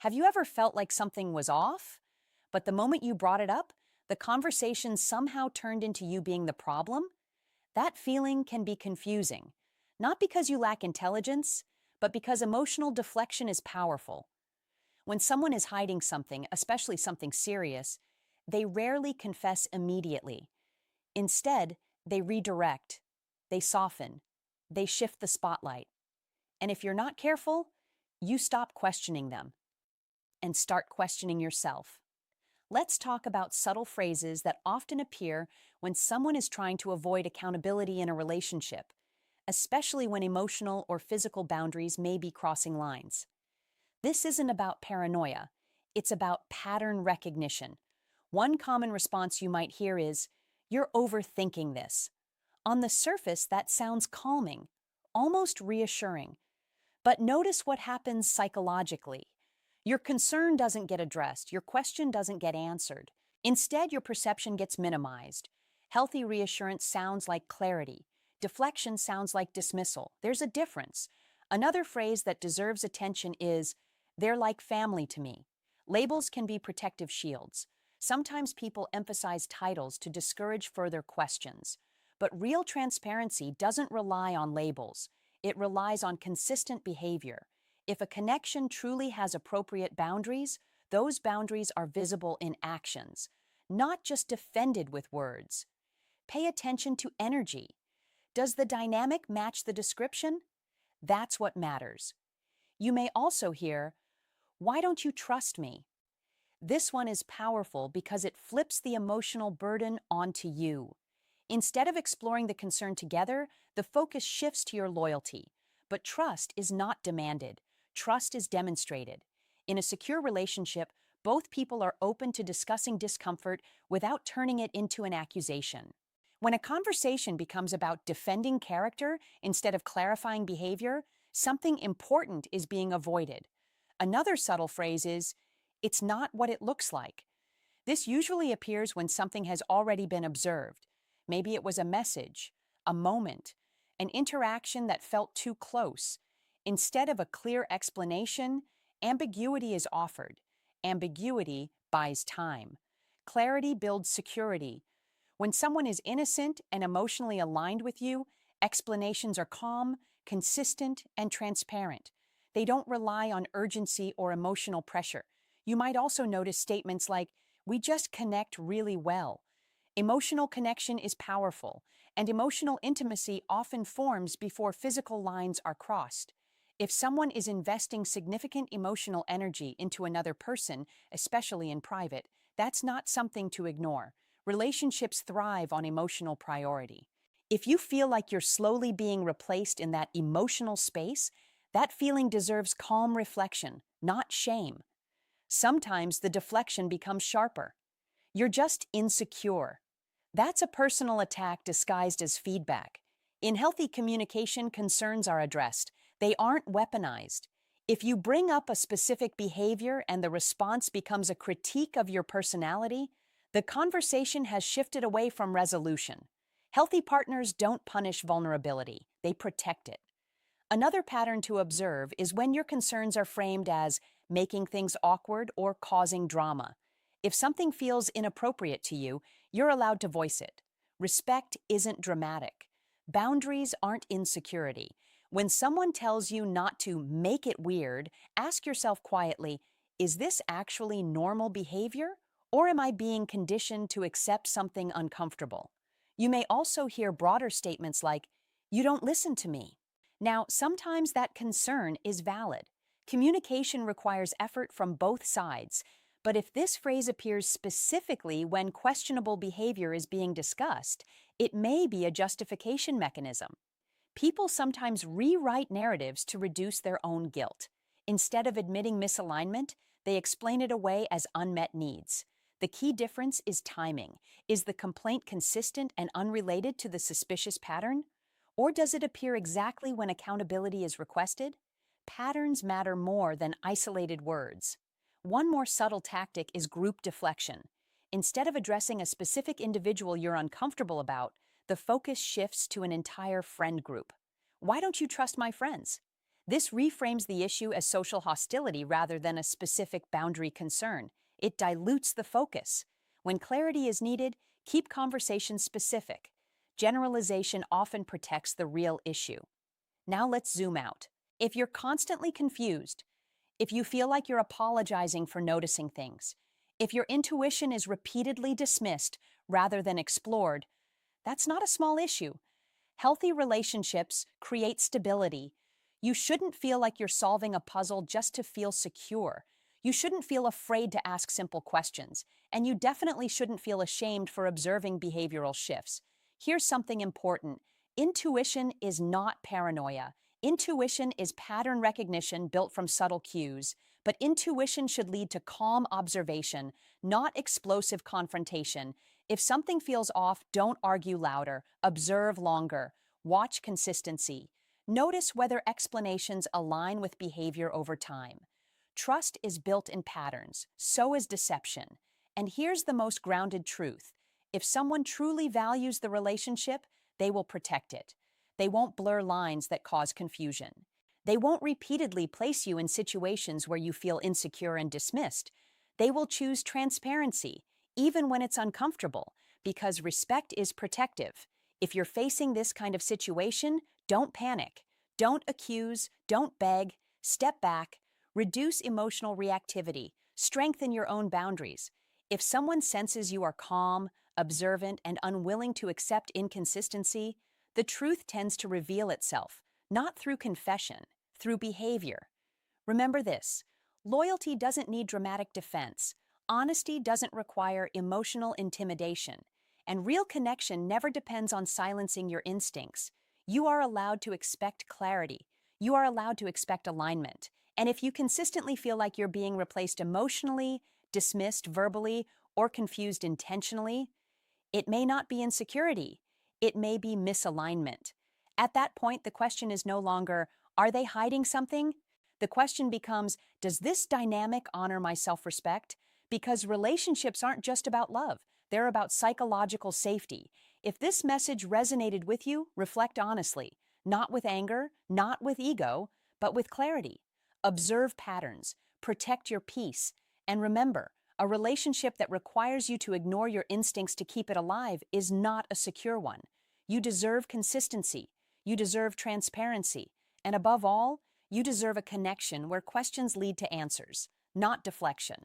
Have you ever felt like something was off, but the moment you brought it up, the conversation somehow turned into you being the problem? That feeling can be confusing, not because you lack intelligence, but because emotional deflection is powerful. When someone is hiding something, especially something serious, they rarely confess immediately. Instead, they redirect, they soften, they shift the spotlight. And if you're not careful, you stop questioning them and start questioning yourself. Let's talk about subtle phrases that often appear when someone is trying to avoid accountability in a relationship, especially when emotional or physical boundaries may be crossing lines. This isn't about paranoia, it's about pattern recognition. One common response you might hear is, "You're overthinking this." On the surface, that sounds calming, almost reassuring. But notice what happens psychologically. Your concern doesn't get addressed, your question doesn't get answered. Instead, your perception gets minimized. Healthy reassurance sounds like clarity. Deflection sounds like dismissal. There's a difference. Another phrase that deserves attention is, "They're like family to me." Labels can be protective shields. Sometimes people emphasize titles to discourage further questions. But real transparency doesn't rely on labels. It relies on consistent behavior. If a connection truly has appropriate boundaries, those boundaries are visible in actions, not just defended with words. Pay attention to energy. Does the dynamic match the description? That's what matters. You may also hear, "Why don't you trust me?" This one is powerful because it flips the emotional burden onto you. Instead of exploring the concern together, the focus shifts to your loyalty. But trust is not demanded. Trust is demonstrated. In a secure relationship, both people are open to discussing discomfort without turning it into an accusation. When a conversation becomes about defending character instead of clarifying behavior, something important is being avoided. Another subtle phrase is, "It's not what it looks like." This usually appears when something has already been observed. Maybe it was a message, a moment, an interaction that felt too close. Instead of a clear explanation, ambiguity is offered. Ambiguity buys time. Clarity builds security. When someone is innocent and emotionally aligned with you, explanations are calm, consistent, and transparent. They don't rely on urgency or emotional pressure. You might also notice statements like, "We just connect really well." Emotional connection is powerful, and emotional intimacy often forms before physical lines are crossed. If someone is investing significant emotional energy into another person, especially in private, that's not something to ignore. Relationships thrive on emotional priority. If you feel like you're slowly being replaced in that emotional space, that feeling deserves calm reflection, not shame. Sometimes the deflection becomes sharper. "You're just insecure." That's a personal attack disguised as feedback. In healthy communication, concerns are addressed. They aren't weaponized. If you bring up a specific behavior and the response becomes a critique of your personality, the conversation has shifted away from resolution. Healthy partners don't punish vulnerability, they protect it. Another pattern to observe is when your concerns are framed as making things awkward or causing drama. If something feels inappropriate to you, you're allowed to voice it. Respect isn't dramatic. Boundaries aren't insecurity. When someone tells you not to make it weird, ask yourself quietly, is this actually normal behavior, or am I being conditioned to accept something uncomfortable? You may also hear broader statements like, "You don't listen to me." Now, sometimes that concern is valid. Communication requires effort from both sides. But if this phrase appears specifically when questionable behavior is being discussed, it may be a justification mechanism. People sometimes rewrite narratives to reduce their own guilt. Instead of admitting misalignment, they explain it away as unmet needs. The key difference is timing. Is the complaint consistent and unrelated to the suspicious pattern? Or does it appear exactly when accountability is requested? Patterns matter more than isolated words. One more subtle tactic is group deflection. Instead of addressing a specific individual you're uncomfortable about, the focus shifts to an entire friend group. "Why don't you trust my friends?" This reframes the issue as social hostility rather than a specific boundary concern. It dilutes the focus. When clarity is needed, keep conversations specific. Generalization often protects the real issue. Now let's zoom out. If you're constantly confused, if you feel like you're apologizing for noticing things, if your intuition is repeatedly dismissed rather than explored, that's not a small issue. Healthy relationships create stability. You shouldn't feel like you're solving a puzzle just to feel secure. You shouldn't feel afraid to ask simple questions, and you definitely shouldn't feel ashamed for observing behavioral shifts. Here's something important. Intuition is not paranoia. Intuition is pattern recognition built from subtle cues, but intuition should lead to calm observation, not explosive confrontation. If something feels off, don't argue louder, observe longer, watch consistency. Notice whether explanations align with behavior over time. Trust is built in patterns, so is deception. And here's the most grounded truth. If someone truly values the relationship, they will protect it. They won't blur lines that cause confusion. They won't repeatedly place you in situations where you feel insecure and dismissed. They will choose transparency, even when it's uncomfortable, because respect is protective. If you're facing this kind of situation, don't panic. Don't accuse, don't beg, step back, reduce emotional reactivity, strengthen your own boundaries. If someone senses you are calm, observant, and unwilling to accept inconsistency, the truth tends to reveal itself, not through confession, through behavior. Remember this: loyalty doesn't need dramatic defense, honesty doesn't require emotional intimidation, and real connection never depends on silencing your instincts. You are allowed to expect clarity, you are allowed to expect alignment, and if you consistently feel like you're being replaced emotionally, dismissed verbally, or confused intentionally, it may not be insecurity, it may be misalignment. At that point, the question is no longer, are they hiding something? The question becomes, does this dynamic honor my self-respect? Because relationships aren't just about love, they're about psychological safety. If this message resonated with you, reflect honestly, not with anger, not with ego, but with clarity. Observe patterns, protect your peace, and remember, a relationship that requires you to ignore your instincts to keep it alive is not a secure one. You deserve consistency, you deserve transparency, and above all, you deserve a connection where questions lead to answers, not deflection.